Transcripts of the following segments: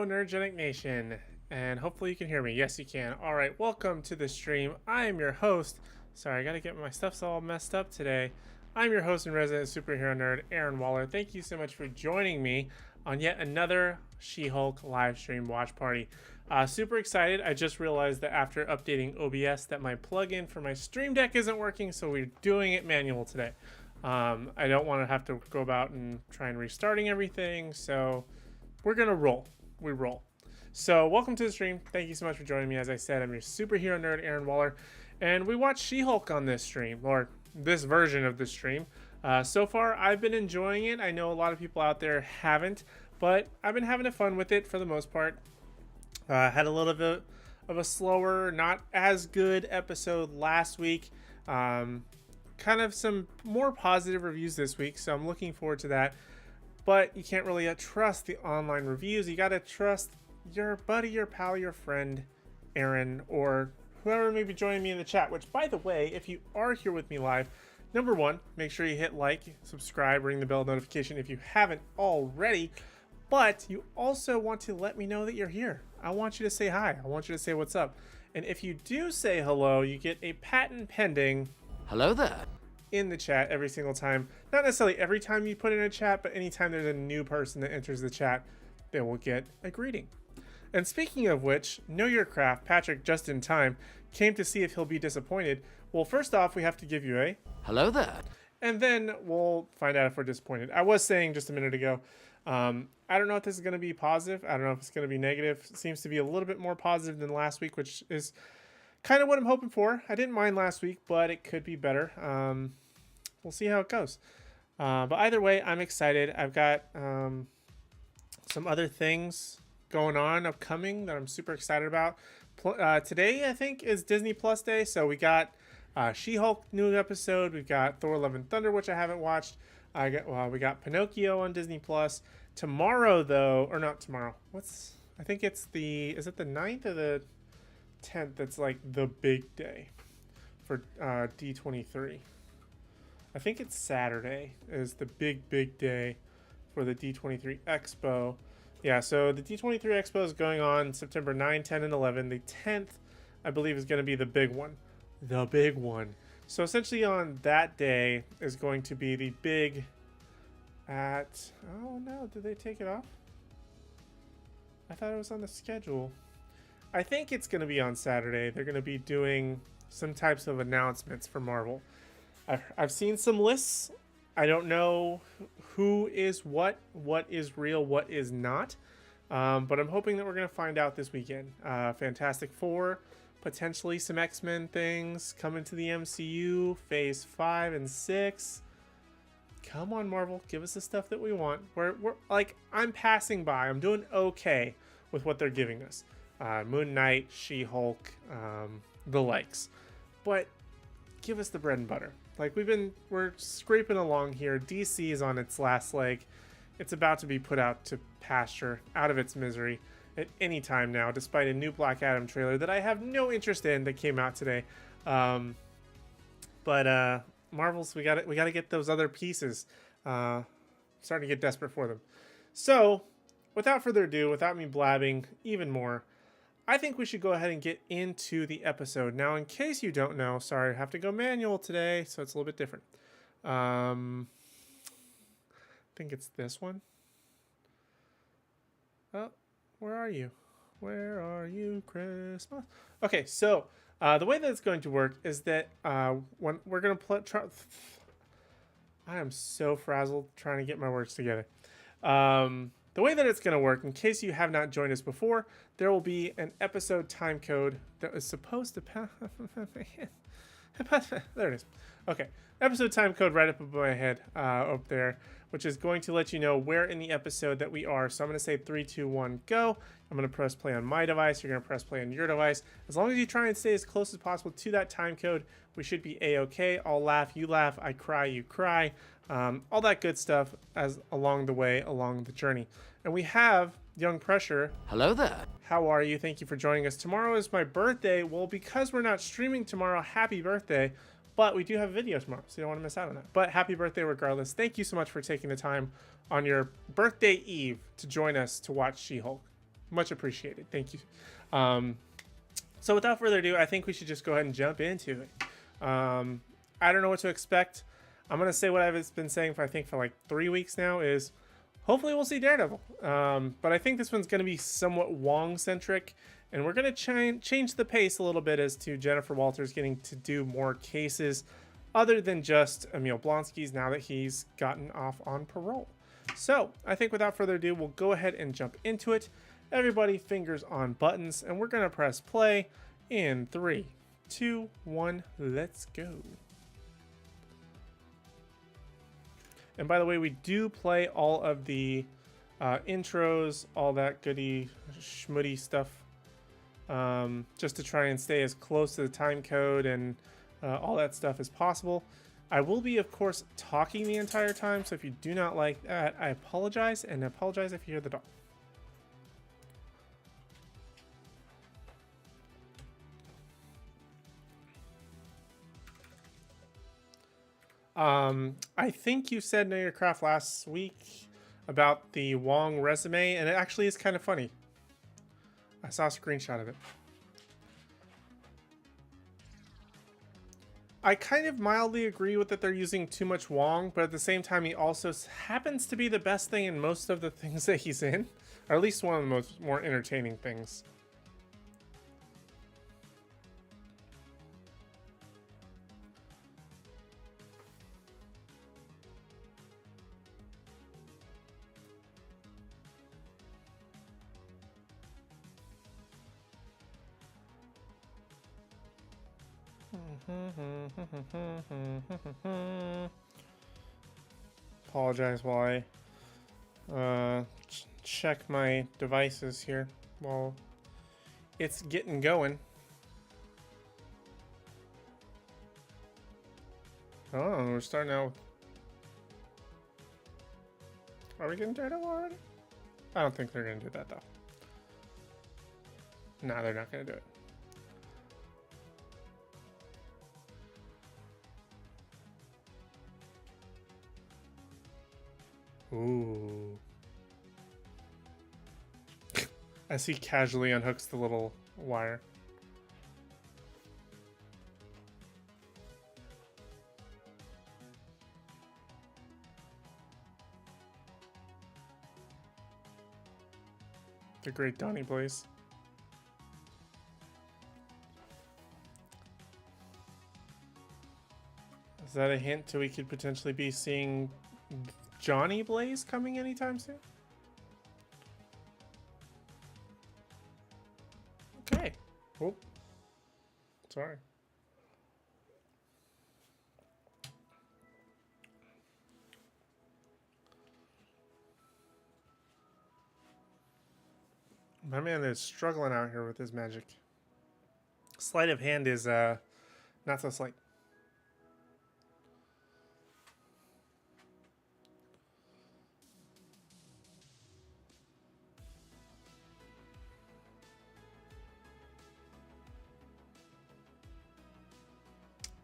Nerdgenic Nation, and hopefully you can hear me. Yes, you can. All right, welcome to the stream. I am your host. Sorry, I gotta get my stuff's all messed up today. I'm your host and resident superhero nerd, Aaron Waller. Thank you so much for joining me on yet another She-Hulk live stream watch party. Super excited. I just realized that after updating OBS that my plugin for my Stream Deck isn't working, so we're doing it manual today. I don't want to have to go about and try and restarting everything, so we're gonna roll. We roll. So welcome to the stream. Thank you so much for joining me. As I said, I'm your superhero nerd, Aaron Waller, and we watched She-Hulk on this stream, or this version of the stream. So far, I've been enjoying it. I know a lot of people out there haven't, but I've been having fun with it for the most part. Had a little bit of a slower, not as good episode last week. Kind of some more positive reviews this week, so I'm looking forward to that. But you can't really trust the online reviews. You gotta trust your buddy, your pal, your friend, Aaron, or whoever may be joining me in the chat. Which, by the way, if you are here with me live, number one, make sure you hit like, subscribe, ring the bell notification if you haven't already. But you also want to let me know that you're here. I want you to say hi. I want you to say what's up. And if you do say hello, you get a patent pending hello there in the chat every single time. Not necessarily every time you put in a chat, but anytime there's a new person that enters the chat, they will get a greeting. And speaking of which, Know Your Craft, Patrick, just in time, came to see if he'll be disappointed. Well, first off, we have to give you a hello there, and then we'll find out if we're disappointed. I was saying just a minute ago, I don't know if this is going to be positive. I don't know if it's going to be negative. It seems to be a little bit more positive than last week, which is kind of what I'm hoping for. I didn't mind last week, but it could be better. We'll see how it goes. But either way, I'm excited. I've got some other things going on upcoming that I'm super excited about. Today, I think, is Disney Plus Day. So we got She-Hulk new episode. We've got Thor: Love and Thunder, which I haven't watched. We got Pinocchio on Disney Plus. Tomorrow, though, or not tomorrow. I think it's is it the 9th or the 10th? That's like the big day for D23. I think it's Saturday is the big day for the D23 Expo. Yeah, so the D23 Expo is going on September 9, 10, and 11. The 10th, I believe, is going to be the big one. The big one. So essentially on that day is going to be the big oh no, did they take it off? I thought it was on the schedule. I think it's going to be on Saturday. They're going to be doing some types of announcements for Marvel. I've seen some lists. I don't know who is what is real, what is not. But I'm hoping that we're going to find out this weekend. Fantastic Four, potentially some X-Men things coming to the MCU, Phase 5 and 6. Come on, Marvel, give us the stuff that we want. We're like, I'm passing by. I'm doing okay with what they're giving us. Moon Knight, She-Hulk, the likes. But give us the bread and butter. Like, we're scraping along here. DC is on its last leg. It's about to be put out to pasture, out of its misery at any time now, despite a new Black Adam trailer that I have no interest in that came out today. But Marvel's, we gotta get those other pieces. Starting to get desperate for them. So, without further ado, without me blabbing even more, I think we should go ahead and get into the episode. Now, in case you don't know, sorry, I have to go manual today, so it's a little bit different. I think it's this one. Oh, where are you? Where are you, Christmas? Okay, so the way that it's going to work is that when we're going to I am so frazzled trying to get my words together. The way that it's going to work, in case you have not joined us before, there will be an episode time code that is supposed to there it is. Okay, episode time code right up above my head, up there, which is going to let you know where in the episode that we are. So I'm going to say 3, 2, 1, go. I'm going to press play on my device. You're going to press play on your device. As long as you try and stay as close as possible to that time code, we should be a-okay. I'll laugh, you laugh, I cry, you cry. All that good stuff as along the way, along the journey. And we have Young Pressure. hello there, How are you? Thank you for joining us. Tomorrow is my birthday. Well, because we're not streaming tomorrow, happy birthday. But we do have a video tomorrow, so you don't want to miss out on that. But happy birthday regardless. Thank you so much for taking the time on your birthday eve to join us to watch She-Hulk. Much appreciated. Thank you. So without further ado, I think we should just go ahead and jump into it. I don't know what to expect. I'm going to say what I've been saying for, I think, for like 3 weeks now is hopefully we'll see Daredevil. But I think this one's going to be somewhat Wong-centric, and we're going to change the pace a little bit as to Jennifer Walters getting to do more cases other than just Emil Blonsky's now that he's gotten off on parole. So I think without further ado, we'll go ahead and jump into it. Everybody, fingers on buttons, and we're going to press play in 3, 2, 1, let's go. And by the way, we do play all of the intros, all that goody schmutty stuff, just to try and stay as close to the time code and all that stuff as possible. I will be, of course, talking the entire time, so if you do not like that, I apologize, and apologize if you hear the dog. I think you said Know Your Craft last week about the Wong resume, and it actually is kind of funny. I saw a screenshot of it. I kind of mildly agree with that they're using too much Wong, but at the same time, he also happens to be the best thing in most of the things that he's in, or at least one of the more entertaining things. Apologize while I check my devices here while it's getting going. Oh, we're starting out. Are we getting Daredevil already? I don't think they're gonna do that though. No, they're not gonna do it. Ooh. As he casually unhooks the little wire. The great Donnie Blaze. Is that a hint to we could potentially be seeing Johnny Blaze coming anytime soon? Okay. Oh. Sorry. My man is struggling out here with his magic. Sleight of hand is not so slight.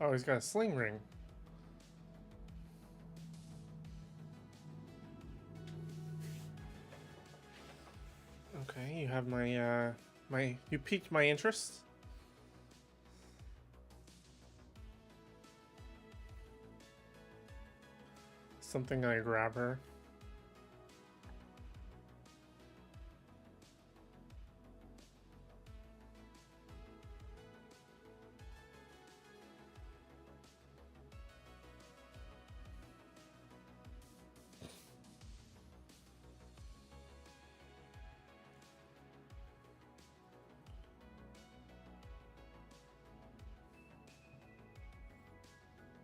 Oh, he's got a sling ring. Okay, you have my you piqued my interest. Something I grab her.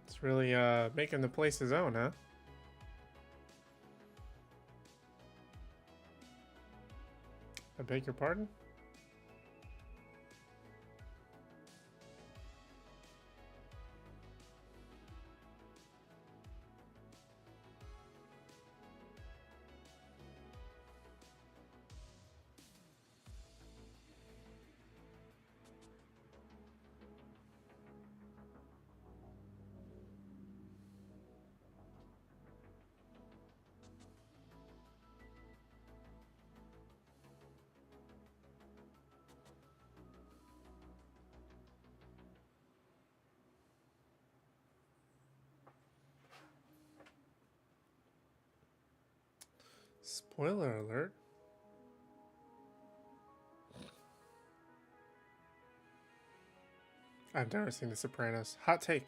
It's really making the place his own, huh? I beg your pardon? Spoiler alert. I've never seen The Sopranos. Hot take.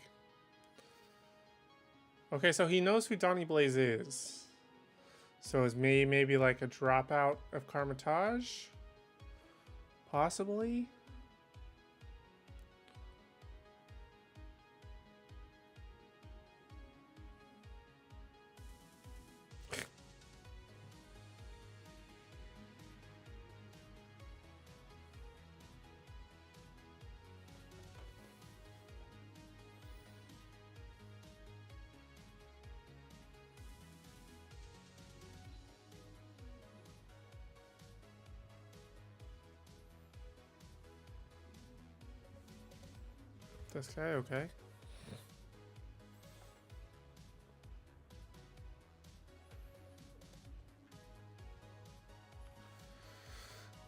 Okay, so he knows who Donnie Blaze is. So is maybe like a dropout of Carmitage? Possibly? This guy, okay.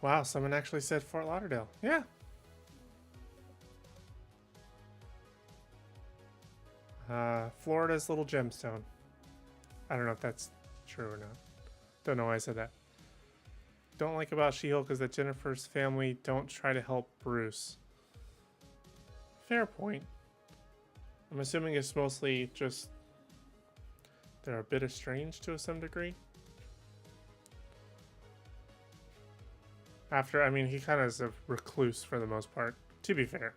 Wow, someone actually said Fort Lauderdale. Yeah. Florida's little gemstone. I don't know if that's true or not. Don't know why I said that. Don't like about She-Hulk is that Jennifer's family don't try to help Bruce. Fair point. I'm assuming it's mostly just they're a bit estranged to some degree. After, I mean, he kind of is a recluse for the most part, to be fair.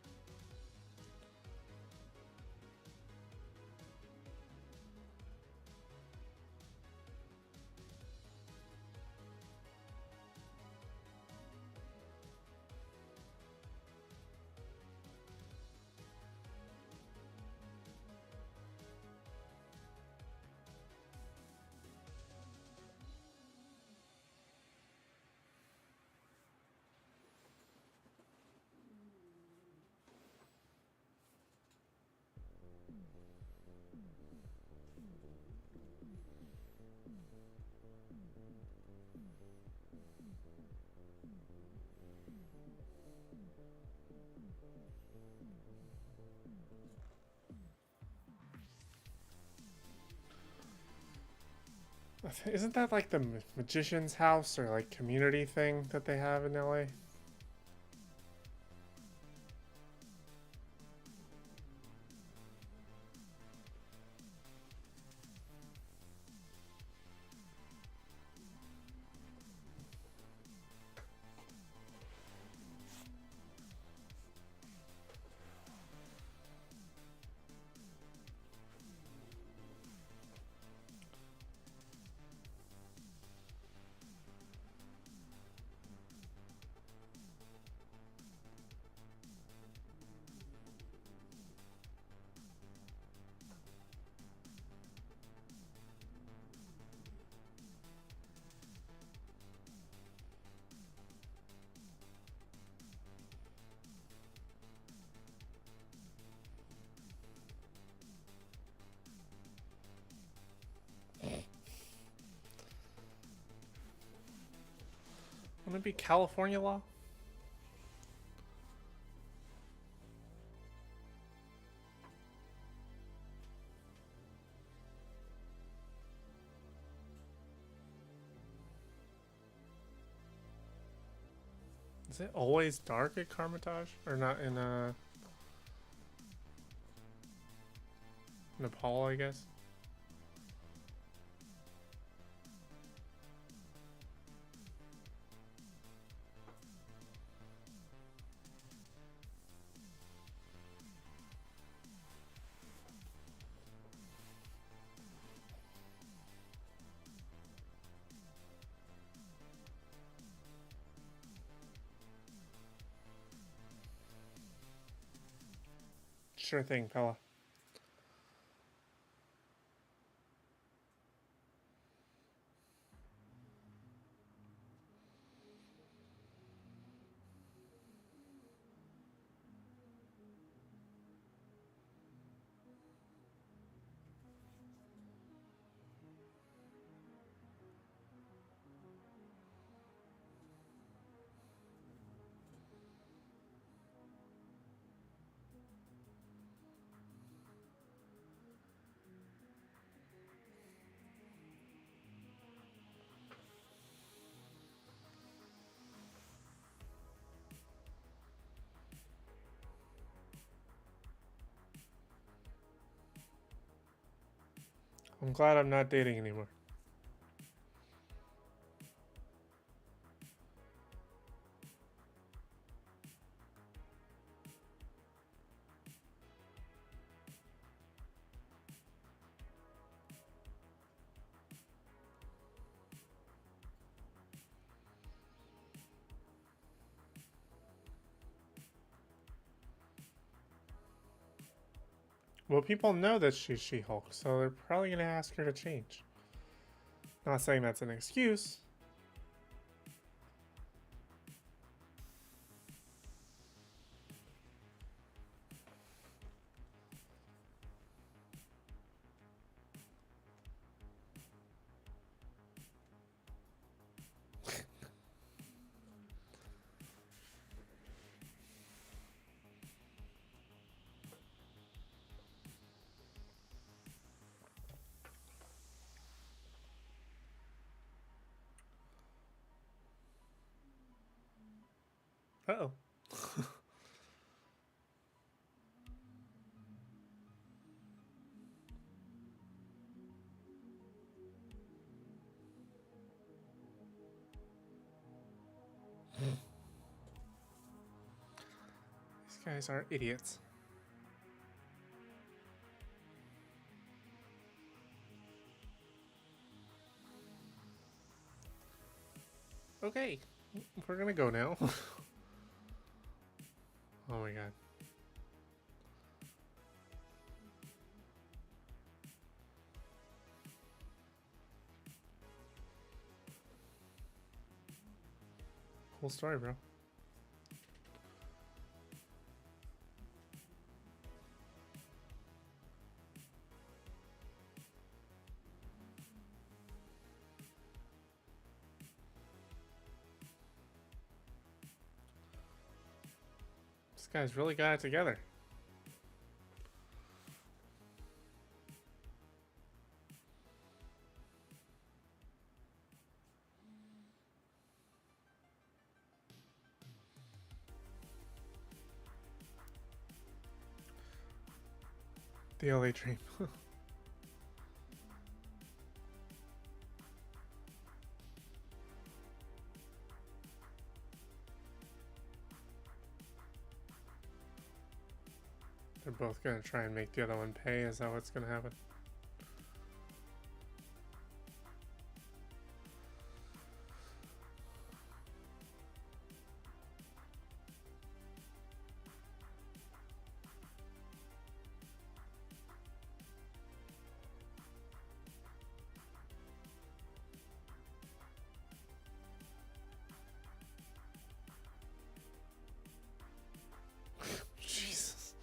Isn't that like the magician's house or like community thing that they have in LA? Wouldn't it be California law? Is it always dark at Carmitage? Or not in Nepal, I guess? Sure thing, fella. I'm glad I'm not dating anymore. Well, people know that she's She-Hulk, so they're probably going to ask her to change. Not saying that's an excuse. Uh-oh. These guys are idiots. Okay, we're gonna go now. Oh my god. Cool story, bro. This guy's really got it together. The LA dream. They're both gonna try and make the other one pay. Is that what's gonna happen? Jesus.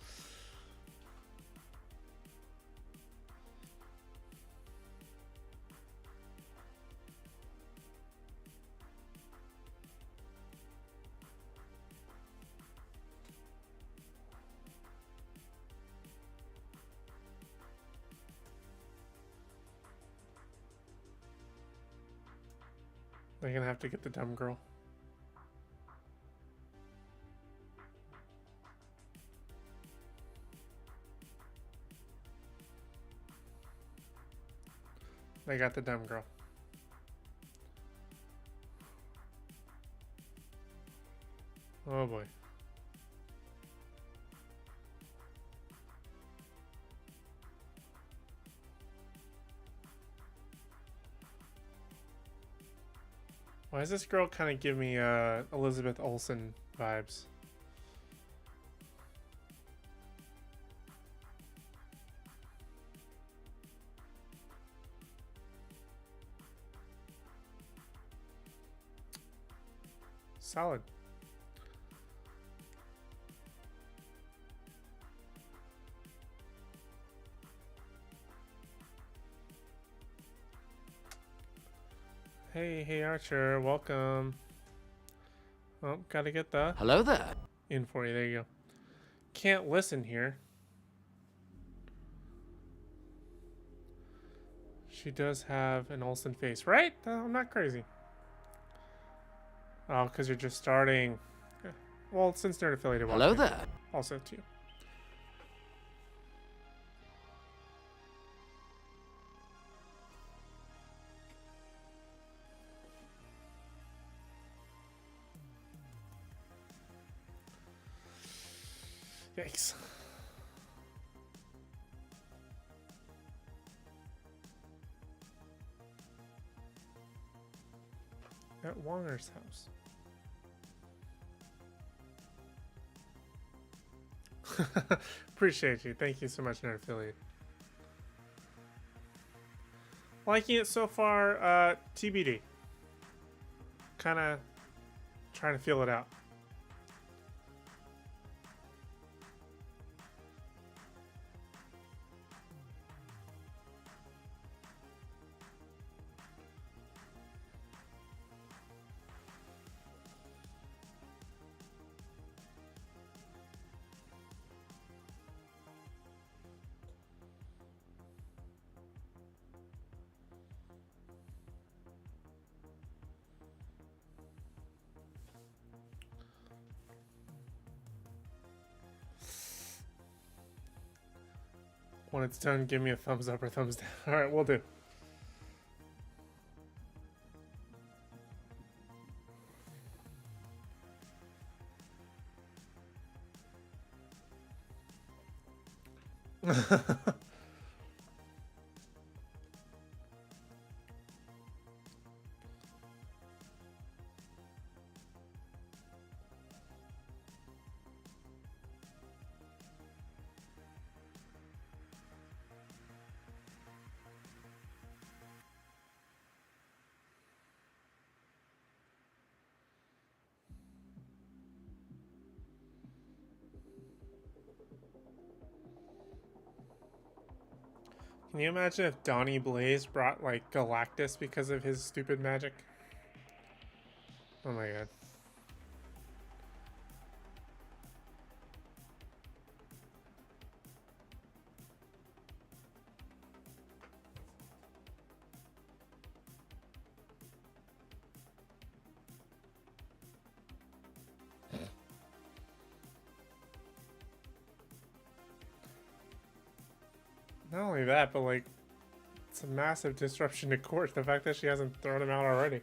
They're gonna have to get the dumb girl. They got the dumb girl. Oh boy. Why does this girl kind of give me Elizabeth Olsen vibes? Solid. Hey Archer, welcome. Oh, gotta get the Hello there. in for you. There you go. Can't listen here. She does have an Olsen face, right? I'm not crazy. Oh, because you're just starting. Well, since Nerd Affiliated. Hello there. Also, too. Yikes. At Wonger's house. Appreciate you. Thank you so much, Nerd Affiliate. Liking it so far, TBD. Kind of trying to feel it out. When it's done, give me a thumbs up or thumbs down. Alright, we'll do. Can you imagine if Donnie Blaze brought, like, Galactus because of his stupid magic? Oh my god. Not only that, but like, it's a massive disruption to court. The fact that she hasn't thrown him out already.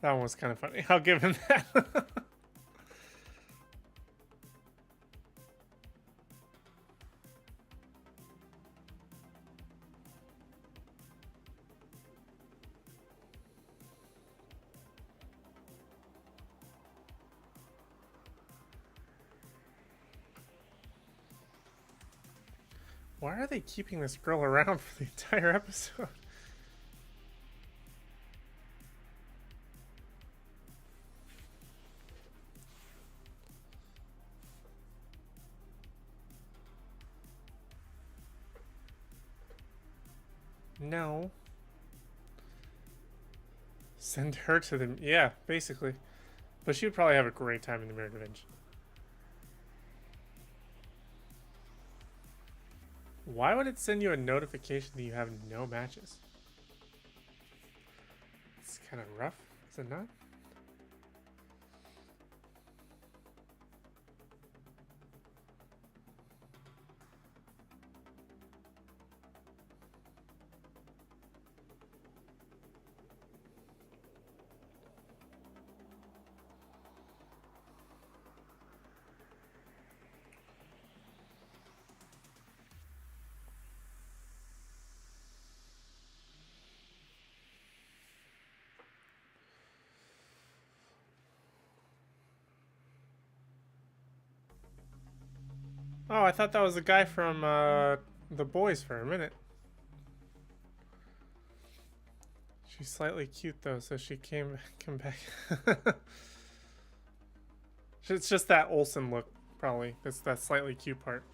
That one was kind of funny. I'll give him that. Why are they keeping this girl around for the entire episode? No. Send her to the... Yeah, basically. But she would probably have a great time in the Mirror Dimension. Why would it send you a notification that you have no matches? It's kind of rough, is it not? Oh, I thought that was the guy from The Boys for a minute. She's slightly cute though, so she come back. It's just that Olsen look, probably. It's that slightly cute part.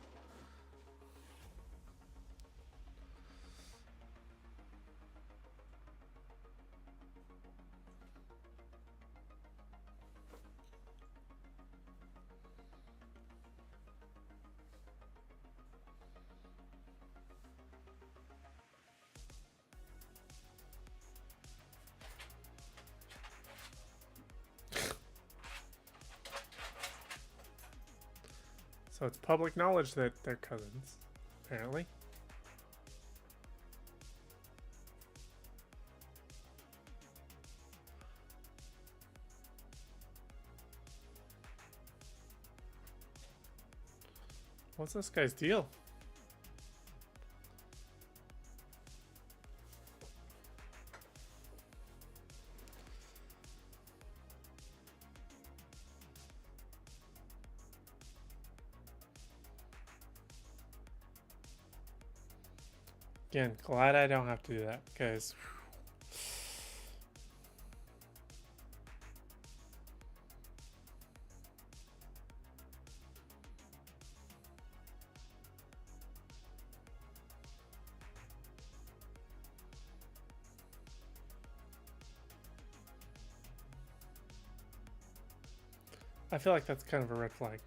So it's public knowledge that they're cousins, apparently. What's this guy's deal? Again, glad I don't have to do that, because I feel like that's kind of a red flag.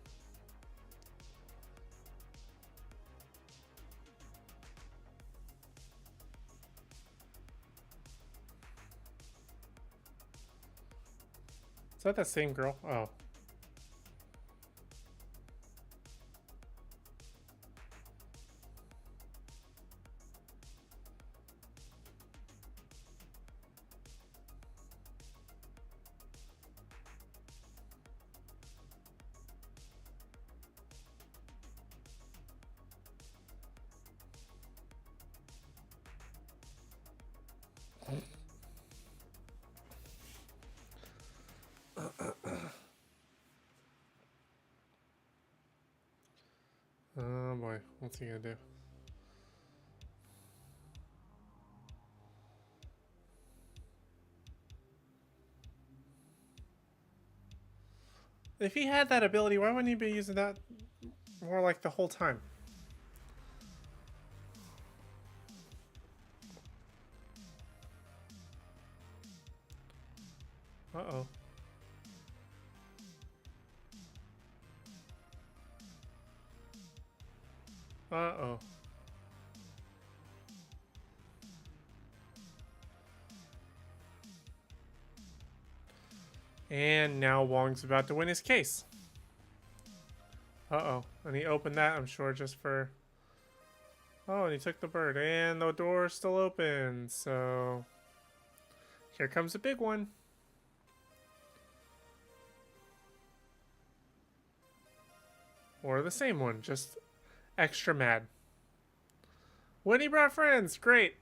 Is that same girl? Oh. Oh boy, what's he gonna do? If he had that ability, why wouldn't he be using that more like the whole time? Uh-oh. Uh-oh. And now Wong's about to win his case. Uh-oh. And he opened that, I'm sure, just for... Oh, and he took the bird. And the door's still open, so... Here comes a big one. Or the same one, just extra mad. Winnie brought friends! Great!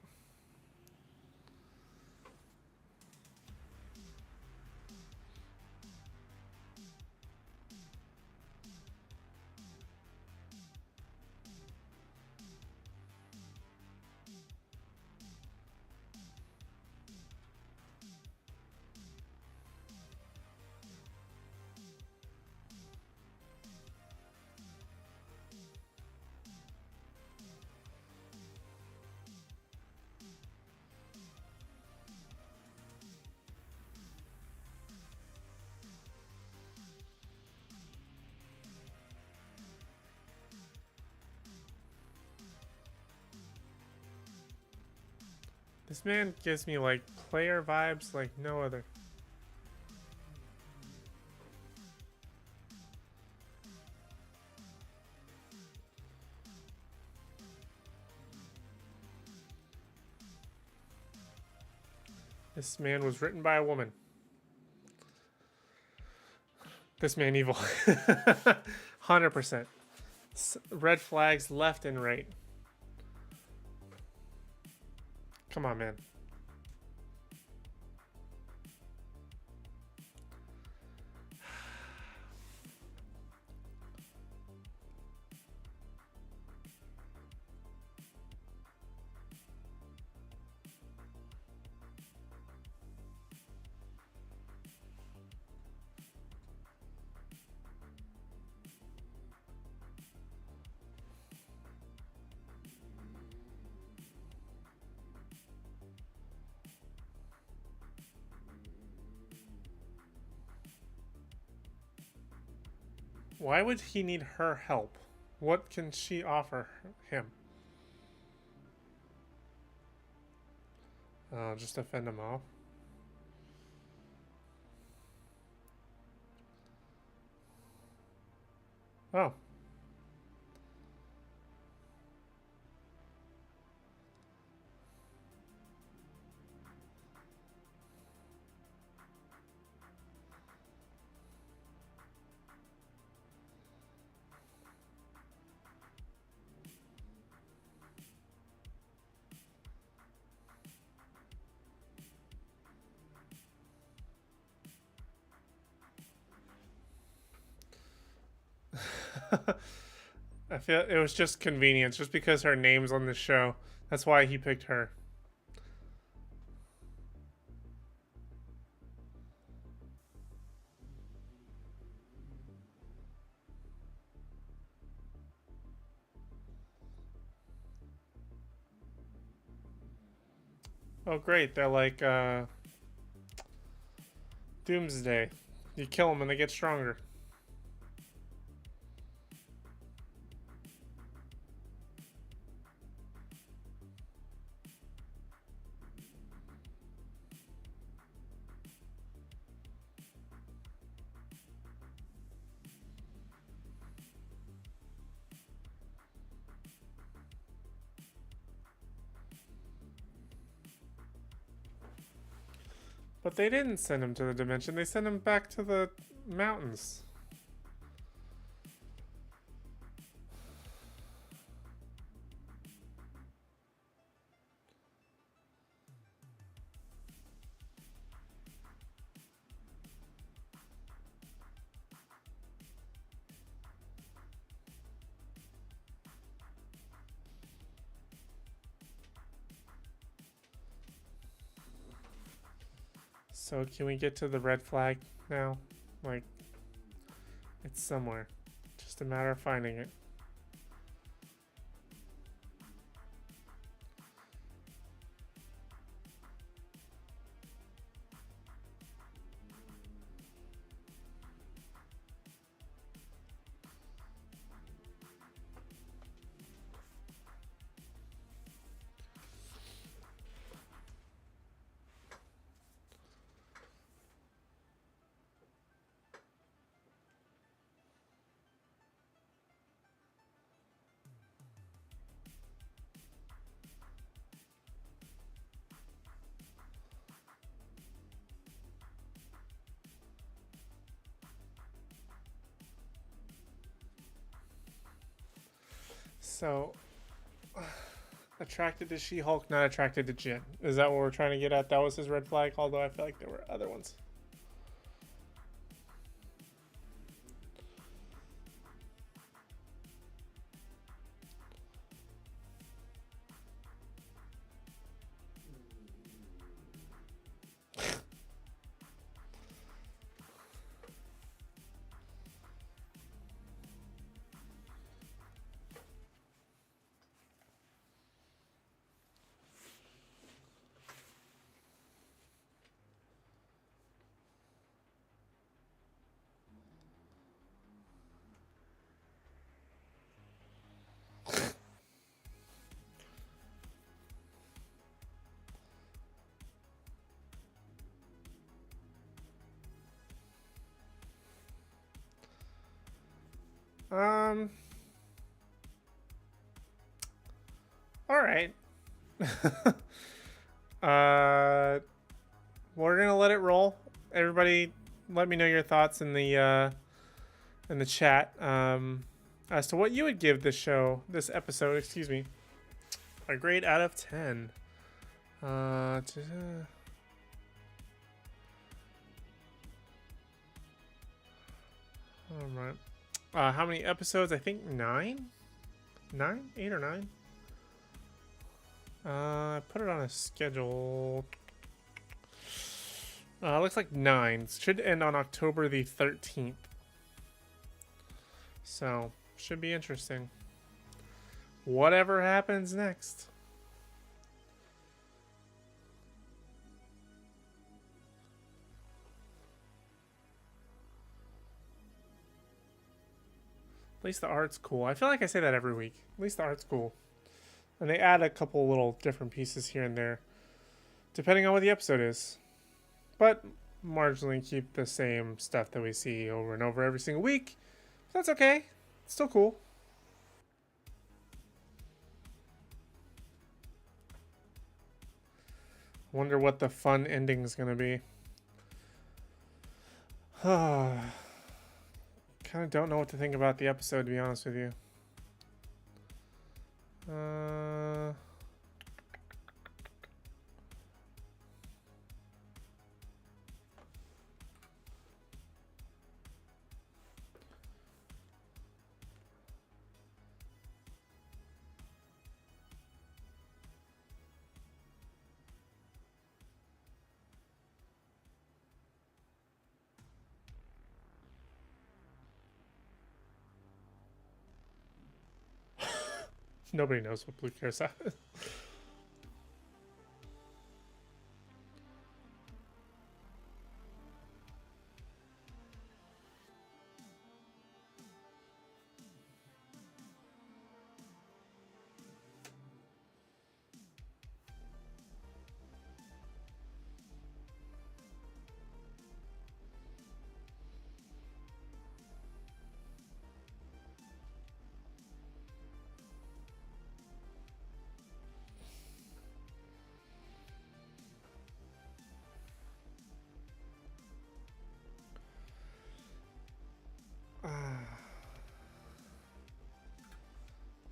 This man gives me, like, player vibes like no other. This man was written by a woman. This man evil. 100%. Red flags left and right. Come on, man. Why would he need her help? What can she offer him? Just to fend him off. Oh. I feel it was just convenience, just because her name's on the show. That's why he picked her. Oh, great. They're like Doomsday. You kill them and they get stronger. But they didn't send him to the dimension. They sent him back to the mountains. So can we get to the red flag now? Like, it's somewhere. Just a matter of finding it. So, attracted to She-Hulk, not attracted to Jin. Is that what we're trying to get at? That was his red flag, although I feel like there were other ones. All right. We're gonna let it roll. Everybody, let me know your thoughts in the chat as to what you would give this episode, excuse me, a grade out of 10. All right. How many episodes? I think 9? 9? 8 or 9? I put it on a schedule. Looks like 9. Should end on October the 13th. So, should be interesting. Whatever happens next. At least the art's cool. I feel like I say that every week. At least the art's cool. And they add a couple little different pieces here and there, depending on what the episode is. But marginally keep the same stuff that we see over and over every single week. That's okay. It's still cool. Wonder what the fun ending is going to be. Kind of don't know what to think about the episode, to be honest with you. Nobody knows what blue carousel is.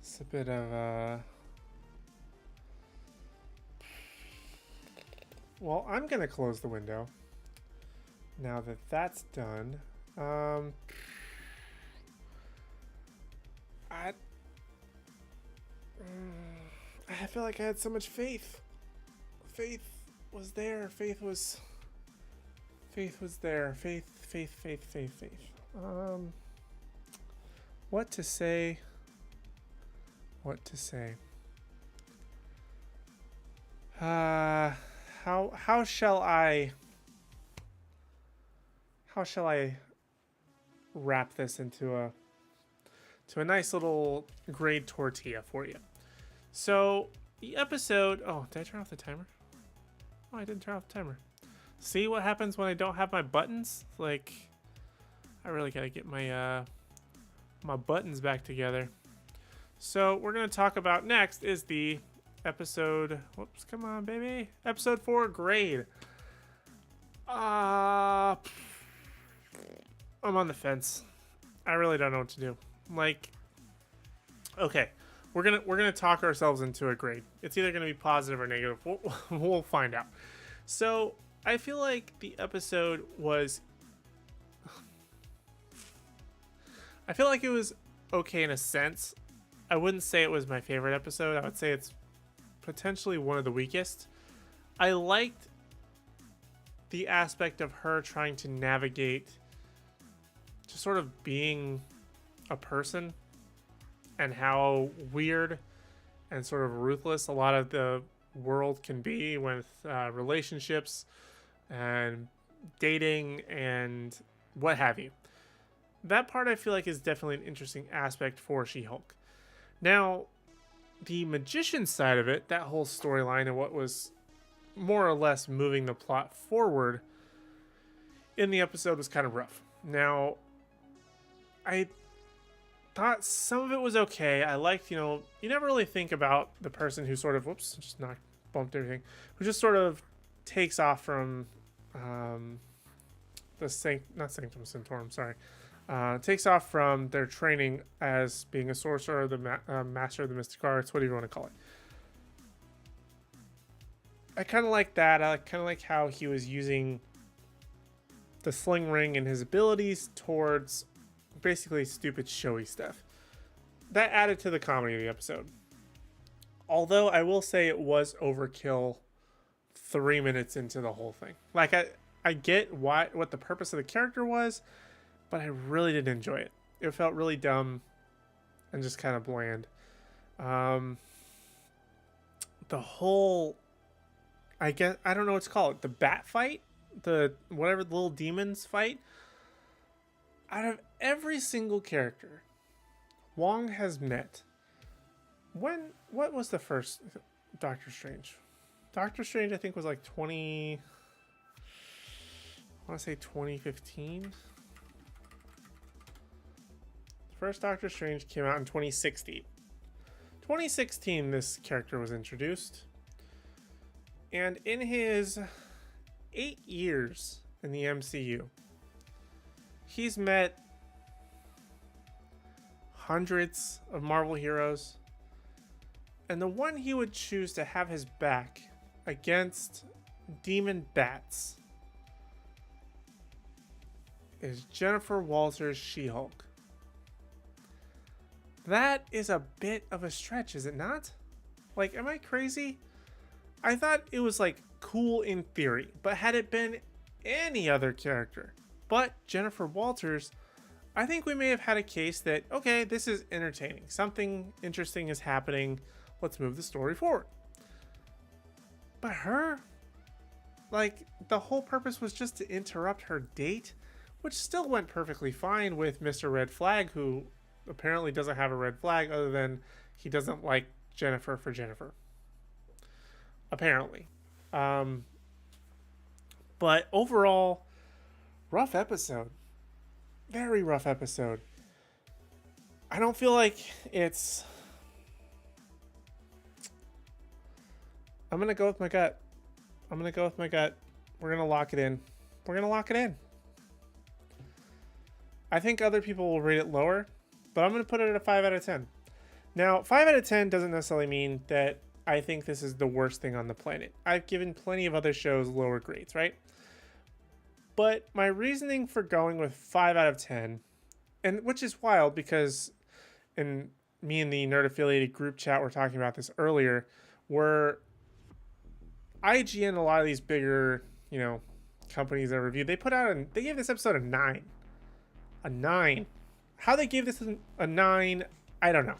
It's a bit of well, I'm gonna close the window now that that's done. I I feel like I had so much faith. Faith was there. Faith was there. Faith. What to say? What to say? How shall I wrap this into a nice little grade tortilla for you? So the episode. Oh, did I turn off the timer? Oh, I didn't turn off the timer. See what happens when I don't have my buttons? Like, I really gotta get my my buttons back together. So we're gonna talk about next is the episode. Whoops, come on, baby. Episode 4, grade. I'm on the fence. I really don't know what to do. Like, okay, we're gonna talk ourselves into a grade. It's either gonna be positive or negative. We'll find out. So I feel like the episode was. I feel like it was okay in a sense. I wouldn't say it was my favorite episode. I would say it's potentially one of the weakest. I liked the aspect of her trying to navigate just sort of being a person and how weird and sort of ruthless a lot of the world can be with relationships and dating and what have you. That part I feel like is definitely an interesting aspect for She-Hulk. Now, the magician side of it, that whole storyline and what was more or less moving the plot forward in the episode was kind of rough. Now, I thought some of it was okay. I liked, you never really think about the person who sort of, whoops, just bumped everything, who just sort of takes off from not Sanctum Sanctorum, sorry. Takes off from their training as being a sorcerer, the master of the mystic arts, whatever you want to call it. I kind of like that. I kind of like how he was using the sling ring and his abilities towards basically stupid showy stuff. That added to the comedy of the episode. Although I will say it was overkill 3 minutes into the whole thing. Like I get what the purpose of the character was, but I really didn't enjoy it. It felt really dumb and just kind of bland. The whole, I don't know what to call it, the bat fight, the little demons fight. Out of every single character Wong has met, what was the first Doctor Strange? Doctor Strange, I think, was like 2015. First Doctor Strange came out in 2016. 2016, this character was introduced. And in his 8 years in the MCU, he's met hundreds of Marvel heroes. And the one he would choose to have his back against demon bats is Jennifer Walters' She-Hulk. That is a bit of a stretch, is it not? Like, am I crazy? I thought it was, like, cool in theory, but had it been any other character but Jennifer Walters, I think we may have had a case that, okay, this is entertaining. Something interesting is happening. Let's move the story forward. But her, like, the whole purpose was just to interrupt her date, which still went perfectly fine with Mr. Red Flag, who apparently doesn't have a red flag other than he doesn't like Jennifer for Jennifer. Apparently. But overall, rough episode. Very rough episode. I don't feel like it's... I'm going to go with my gut. We're going to lock it in. I think other people will rate it lower, but I'm going to put it at a 5 out of 10. Now, 5 out of 10 doesn't necessarily mean that I think this is the worst thing on the planet. I've given plenty of other shows lower grades, right? But my reasoning for going with 5 out of 10, and which is wild because in me and the Nerd Affiliated group chat were talking about this earlier, were IGN, a lot of these bigger, companies that reviewed, they gave this episode a 9. A 9. How they gave this a 9, I don't know.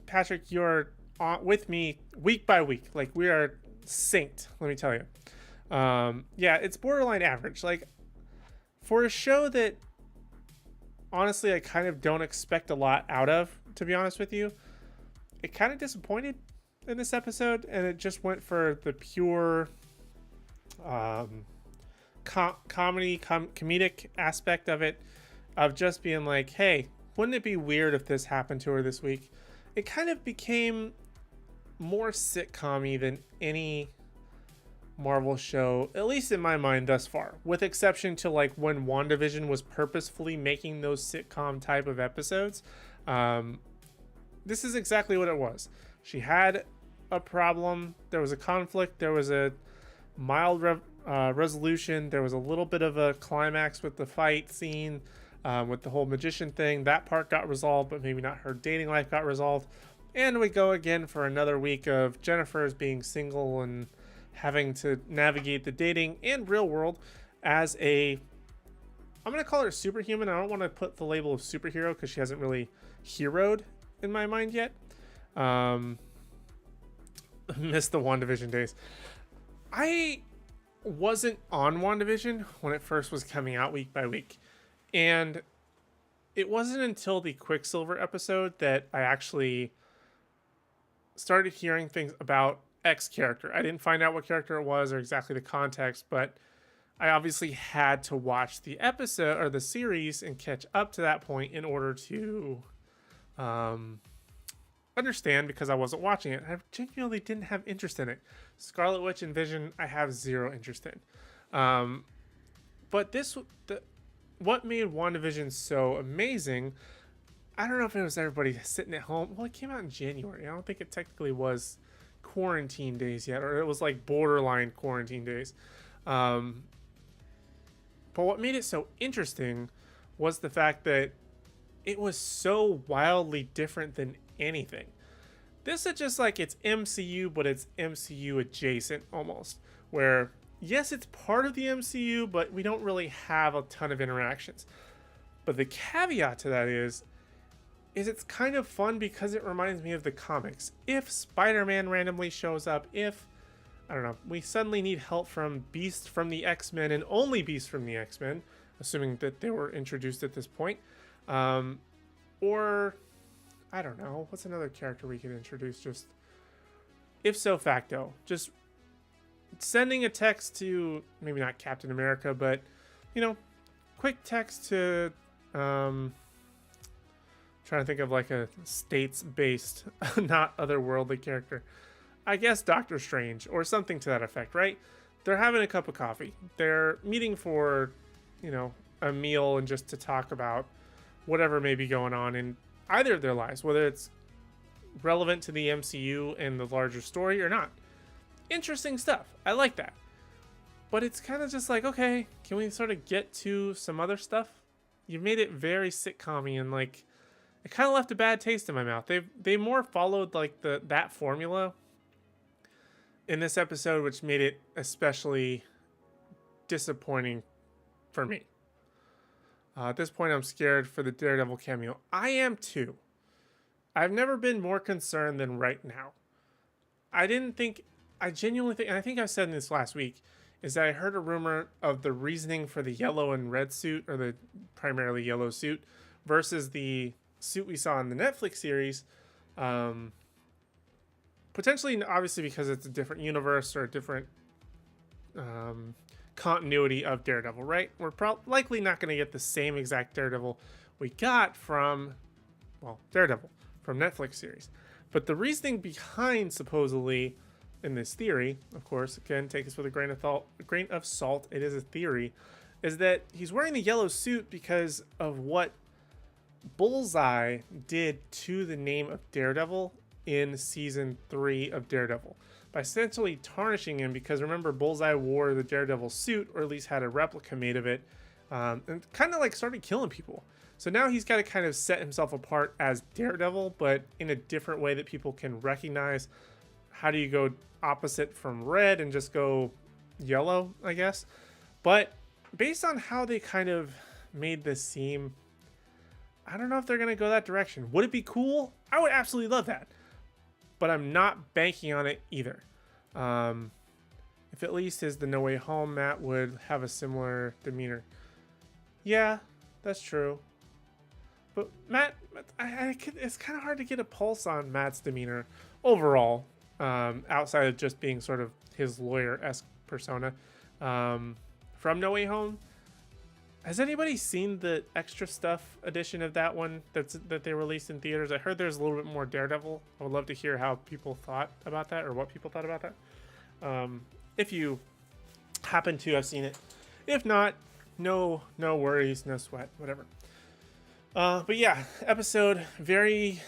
Patrick, you're with me week by week. Like, we are synced, let me tell you. Yeah, it's borderline average. Like, for a show that honestly I kind of don't expect a lot out of, to be honest with you, it kind of disappointed in this episode, and it just went for the pure comedic aspect of it, of just being like, hey, wouldn't it be weird if this happened to her this week? It kind of became more sitcom-y than any Marvel show, at least in my mind thus far, with exception to like when WandaVision was purposefully making those sitcom type of episodes. This is exactly what it was. She had a problem, there was a conflict, there was a mild resolution, there was a little bit of a climax with the fight scene, with the whole magician thing. That part got resolved, but maybe not her dating life got resolved. And we go again for another week of Jennifer's being single and having to navigate the dating and real world as I'm going to call her superhuman. I don't want to put the label of superhero because she hasn't really heroed in my mind yet. Missed the WandaVision days. I wasn't on WandaVision when it first was coming out week by week. And it wasn't until the Quicksilver episode that I actually started hearing things about X character. I didn't find out what character it was or exactly the context, but I obviously had to watch the episode or the series and catch up to that point in order to understand, because I wasn't watching it. I genuinely didn't have interest in it. Scarlet Witch and Vision, I have zero interest in. But what made WandaVision so amazing, I don't know if it was everybody sitting at home. Well, it came out in January. I don't think it technically was quarantine days yet, or it was like borderline quarantine days. But what made it so interesting was the fact that it was so wildly different than anything. This is just like, it's MCU, but it's MCU adjacent almost, where yes, it's part of the MCU, but we don't really have a ton of interactions. But the caveat to that is it's kind of fun because it reminds me of the comics. If Spider-Man randomly shows up, if, I don't know, we suddenly need help from Beast from the X-Men, and only Beast from the X-Men, assuming that they were introduced at this point, or, I don't know, what's another character we could introduce? Just, if so facto, just sending a text to, maybe not Captain America, but, quick text to, trying to think of like a states-based, not otherworldly character. I guess Doctor Strange or something to that effect, right? They're having a cup of coffee. They're meeting for, a meal and just to talk about whatever may be going on in either of their lives, whether it's relevant to the MCU and the larger story or not. Interesting stuff. I like that. But it's kind of just like, okay, can we sort of get to some other stuff? You've made it very sitcom-y, and like, it kind of left a bad taste in my mouth. They more followed like that formula in this episode, which made it especially disappointing for me. At this point, I'm scared for the Daredevil cameo. I am too. I've never been more concerned than right now. I genuinely think, and I think I said this last week, is that I heard a rumor of the reasoning for the yellow and red suit, or the primarily yellow suit, versus the suit we saw in the Netflix series. Potentially, obviously, because it's a different universe or a different continuity of Daredevil, right? We're likely not going to get the same exact Daredevil we got from, well, Daredevil from Netflix series. But the reasoning behind, supposedly, in this theory, of course, again, take this with a grain of salt, it is a theory, is that he's wearing the yellow suit because of what Bullseye did to the name of Daredevil in season 3 of Daredevil by essentially tarnishing him, because remember, Bullseye wore the Daredevil suit, or at least had a replica made of it, and kind of like started killing people. So now he's got to kind of set himself apart as Daredevil, but in a different way that people can recognize. How do you go opposite from red and just go yellow, I guess? But based on how they kind of made this seem, I don't know if they're going to go that direction. Would it be cool? I would absolutely love that. But I'm not banking on it either. If at least his The No Way Home Matt would have a similar demeanor. Yeah, that's true. But Matt, it's kind of hard to get a pulse on Matt's demeanor overall, outside of just being sort of his lawyer-esque persona. From No Way Home, has anybody seen the extra stuff edition of that one that they released in theaters? I heard there's a little bit more Daredevil. I would love to hear how people thought about that, or what people thought about that. If you happen to have seen it. If not, no worries, no sweat, whatever. But yeah, episode very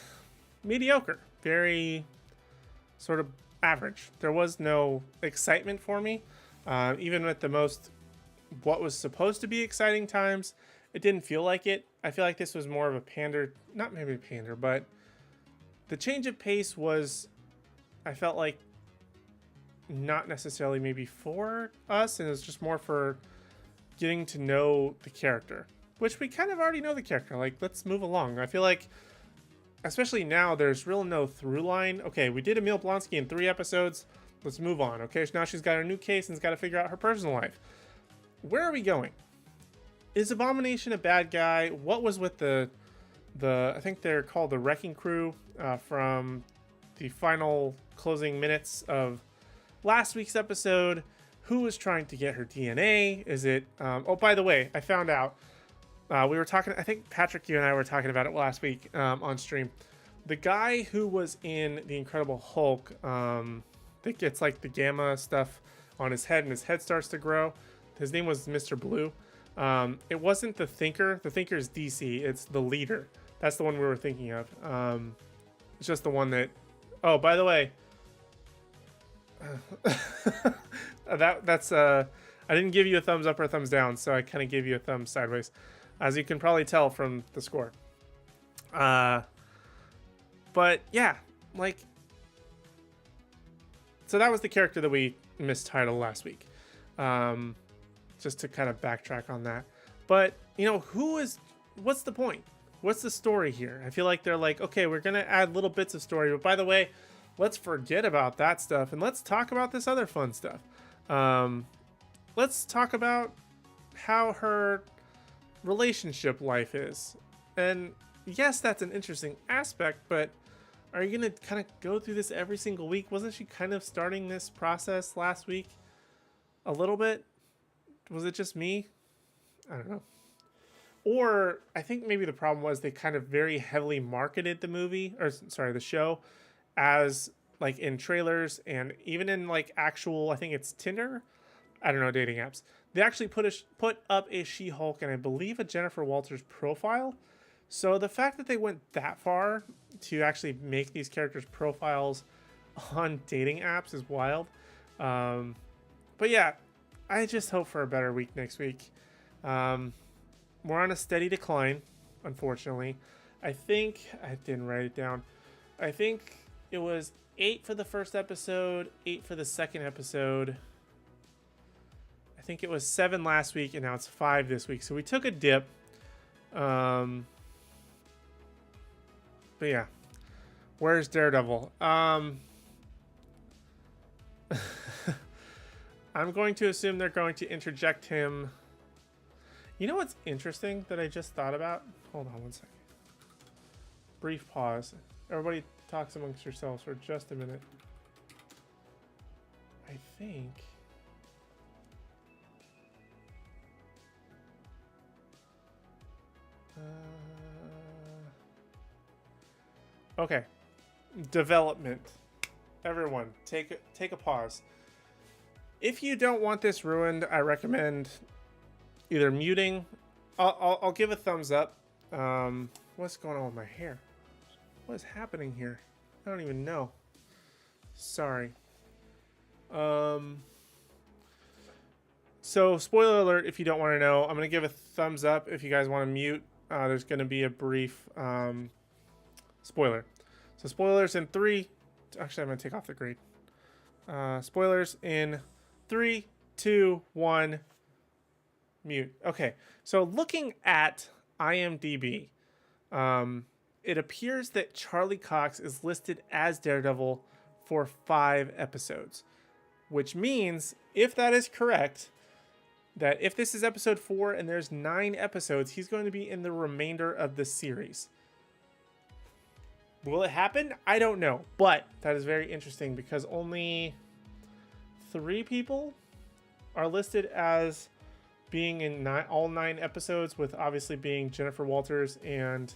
mediocre, very sort of average. There was no excitement for me, even at the most what was supposed to be exciting times. It didn't feel like it. I feel like this was more of a pander, not maybe a pander, but the change of pace was, I felt like, not necessarily maybe for us, and it was just more for getting to know the character, which we kind of already know the character. Like, let's move along. I feel like, especially now, there's real no through line. Okay, we did Emil Blonsky in 3 episodes. Let's move on. Okay, so now she's got her new case and's got to figure out her personal life. Where are we going? Is Abomination a bad guy? What was with the I think they're called the Wrecking Crew from the final closing minutes of last week's episode? Who was trying to get her DNA? Is it... oh, by the way, I found out. We were talking... I think Patrick, you and I were talking about it last week on stream. The guy who was in The Incredible Hulk that gets like the gamma stuff on his head and his head starts to grow. His name was Mr. Blue. It wasn't the Thinker. The Thinker is DC. It's the Leader. That's the one we were thinking of. It's just the one that... Oh, by the way... that's I didn't give you a thumbs up or a thumbs down, so I kind of gave you a thumb sideways, as you can probably tell from the score. But yeah, like, so that was the character that we mistitled last week. Just to kind of backtrack on that. But, you know, what's the point? What's the story here? I feel like they're like, okay, we're going to add little bits of story, but by the way, let's forget about that stuff and let's talk about this other fun stuff. Let's talk about how her relationship life is. And yes, that's an interesting aspect, but are you going to kind of go through this every single week? Wasn't she kind of starting this process last week? A little bit? Was it just me? I don't know. Or I think maybe the problem was they kind of very heavily marketed the show as like in trailers and even in like actual, I think it's Tinder. I don't know, dating apps. They actually put up a She-Hulk and I believe a Jennifer Walters profile. So the fact that they went that far to actually make these characters' profiles on dating apps is wild. But yeah, I just hope for a better week next week. We're on a steady decline, unfortunately. I think, I didn't write it down. I think it was 8 for the first episode, 8 for the second episode. I think it was 7 last week, and now it's 5 this week. So we took a dip. But yeah, where's Daredevil? I'm going to assume they're going to interject him. You know what's interesting that I just thought about? Hold on one second. Brief pause. Everybody talks amongst yourselves for just a minute. I think... okay. Development. Everyone, take a pause. If you don't want this ruined, I recommend either muting. I'll give a thumbs up. What's going on with my hair? What is happening here? I don't even know. Sorry. So spoiler alert if you don't want to know. I'm going to give a thumbs up if you guys want to mute. There's going to be a brief spoiler. So spoilers in 3. Actually, I'm going to take off the grade. Spoilers in 3, 2, 1. Mute. Okay. So looking at IMDb, it appears that Charlie Cox is listed as Daredevil for 5 episodes, which means, if that is correct, that if this is episode 4 and there's 9 episodes, he's going to be in the remainder of the series. Will it happen? I don't know, but that is very interesting because only 3 people are listed as being in all 9 episodes, with obviously being Jennifer Walters and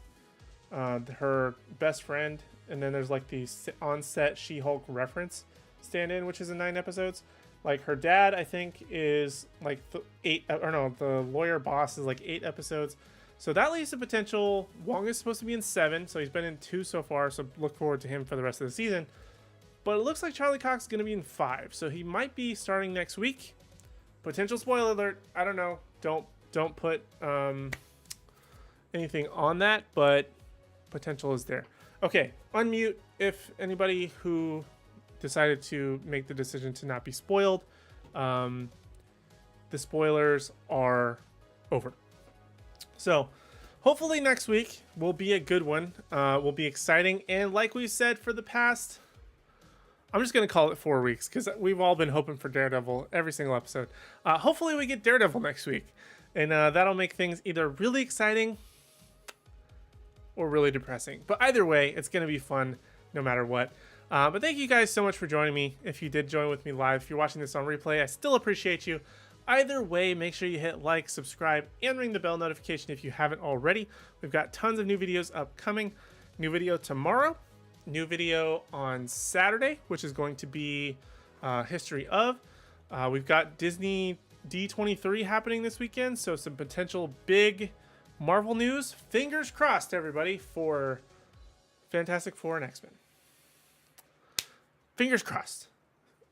her best friend, and then there's like the on-set She-Hulk reference stand-in, which is in 9 episodes. Like her dad, I think, is like the lawyer boss is like 8 episodes. So that leaves the potential. Wong is supposed to be in 7, so he's been in 2 so far. So look forward to him for the rest of the season. But it looks like Charlie Cox is going to be in 5, so he might be starting next week. Potential spoiler alert. I don't know. Don't put anything on that, but potential is there. Okay, unmute if anybody who decided to make the decision to not be spoiled. The spoilers are over. So hopefully next week will be a good one. Will be exciting. And like we said for the past, I'm just going to call it 4 weeks because we've all been hoping for Daredevil every single episode. Hopefully we get Daredevil next week. And that'll make things either really exciting or really depressing. But either way, it's going to be fun no matter what. But thank you guys so much for joining me. If you did join with me live, if you're watching this on replay, I still appreciate you. Either way, make sure you hit like, subscribe, and ring the bell notification if you haven't already. We've got tons of new videos upcoming. New video tomorrow. New video on Saturday, which is going to be history of. We've got Disney D23 happening this weekend, so some potential big Marvel news. Fingers crossed, everybody, for Fantastic Four and X-Men. Fingers crossed.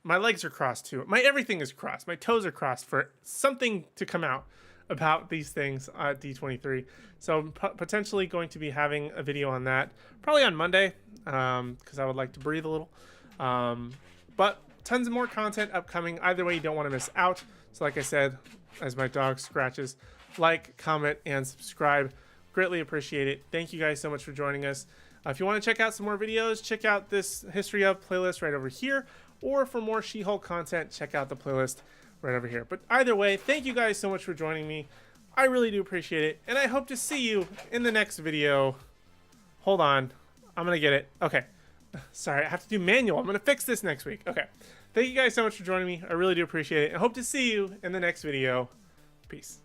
My legs are crossed too. My everything is crossed. My toes are crossed for something to come out about these things at D23. So I'm potentially going to be having a video on that probably on Monday because I would like to breathe a little. But tons of more content upcoming. Either way, you don't want to miss out. So like I said, as my dog scratches, like, comment, and subscribe. Greatly appreciate it. Thank you guys so much for joining us. If you want to check out some more videos, check out this History of playlist right over here. Or for more She-Hulk content, check out the playlist right over here. But either way, thank you guys so much for joining me. I really do appreciate it. And I hope to see you in the next video. Hold on. I'm going to get it. Okay. Sorry, I have to do manual. I'm going to fix this next week. Okay. Thank you guys so much for joining me. I really do appreciate it. I hope to see you in the next video. Peace.